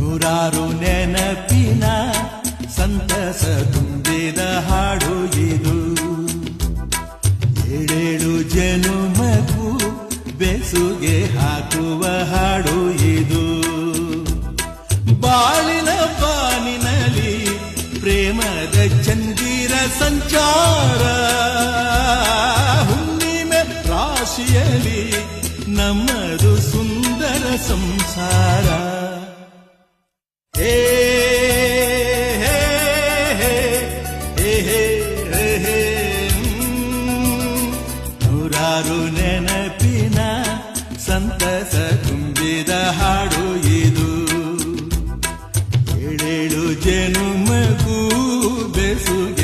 ನೂರಾರು ನೆನಪಿನ ಸಂತಸ ತುಂಬಿದ ಹಾಡು ಇದು. ಏಳೇಳು ಜನುಮಕ್ಕೂ ಬೆಸುಗೆ ಹಾಕುವ ಹಾಡು ಇದು. ಬಾಳಿನ ಬಾನಿನಲ್ಲಿ ಪ್ರೇಮದ ಚಂದಿರ ಸಂಚಾರ, ಹುಣ್ಣಿಮೆ ರಾಶಿಯಲ್ಲಿ ನಮ್ಮದು ಸುಂದರ ಸಂಸಾರ. ಹೇ ಹೇ ಹೇ ಹೇ ಹೇ ಹೇ ನೂರಾರು ನೆನಪಿನ ಸಂತಸ ತುಂಬಿದ ಹಾಡು ಇದು. ಏಳೇಳು ಜನುಮಗೂ ಬೆಸುಗೆ